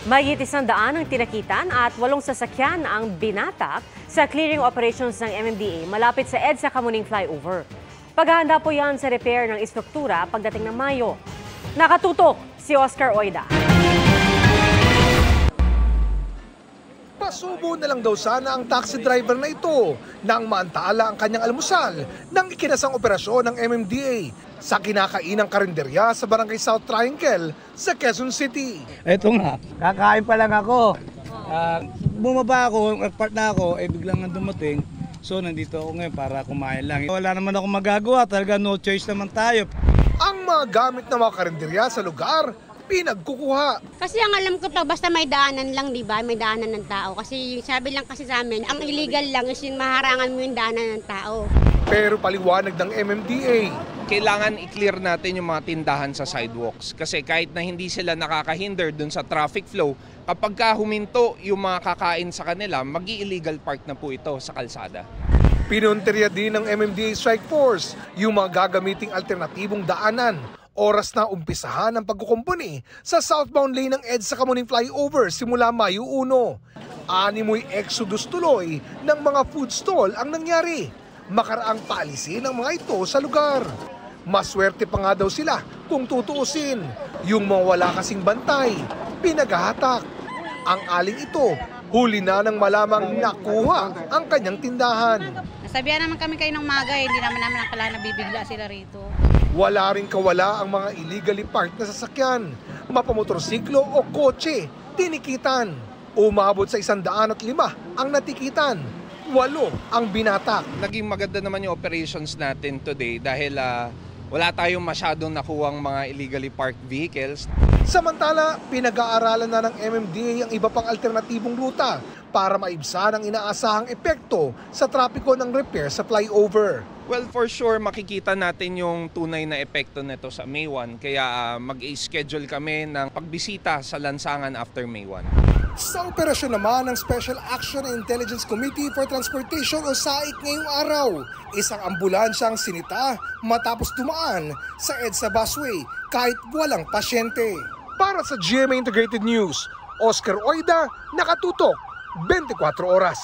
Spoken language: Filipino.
Mahigit 100 ang tinakitan at 8 sasakyan ang binatak sa clearing operations ng MMDA malapit sa EDSA Kamuning Flyover. Paghahanda po yan sa repair ng istruktura pagdating ng Mayo. Nakatutok si Oscar Oida. Pasubo na lang daw sana ang taxi driver na ito nang maantala ang kanyang almusal ng ikinasang operasyon ng MMDA sa kinakainang karinderya sa Barangay South Triangle sa Quezon City. Eto nga, kakain pa lang ako. Bumaba ako, part na ako, biglang nga dumating. So nandito ako ngayon para kumain lang. Wala naman ako magagawa, talaga no choice naman tayo. Ang mga gamit ng mga karinderya sa lugar, pinagkukuha. Kasi ang alam ko pa, basta may daanan lang, di ba? May daanan ng tao. Kasi sabi lang kasi sa amin, ang illegal lang is yung maharangan mo yung daanan ng tao. Pero paliwanag ng MMDA, kailangan i-clear natin yung mga tindahan sa sidewalks. Kasi kahit na hindi sila nakakahinder dun sa traffic flow, kapag huminto yung mga kakain sa kanila, mag-i-illegal park na po ito sa kalsada. pinuntirya din ng MMDA Strike Force yung mga gagamiting alternatibong daanan. Oras na umpisahan ang pagkukumpuni sa southbound lane ng EDSA Kamuning Flyover simula Mayo 1. Animoy exodus tuloy ng mga food stall ang nangyari. Makaraang paalisin ng mga ito sa lugar. Maswerte pa nga daw sila kung tutuusin. Yung mga wala kasing bantay, pinaghahatak. Ang aling ito, huli na nang malamang nakuha ang kanyang tindahan. Nasabihan naman kami kayo ng maga, hindi naman nakala na bibigla sila rito. Wala rin kawala ang mga illegally parked na sasakyan, mapamotorsiklo o kotse, tinikitan. Umabot sa 105 ang natikitan, 8 ang binatak. Naging maganda naman yung operations natin today dahil wala tayong masyadong nakuhang mga illegally parked vehicles. Samantala, pinag-aaralan na ng MMDA ang iba pang alternatibong ruta para maibsan ang inaasahang epekto sa trapiko ng repair sa flyover. Well, for sure, makikita natin yung tunay na epekto nito sa May 1. Kaya mag-schedule kami ng pagbisita sa lansangan after May 1. Sa operasyon naman ng Special Action and Intelligence Committee for Transportation o SAIC ngayong araw, isang ambulansya ang sinita matapos dumaan sa EDSA busway kahit walang pasyente. Para sa GMA Integrated News, Oscar Oida, nakatutok 24 oras.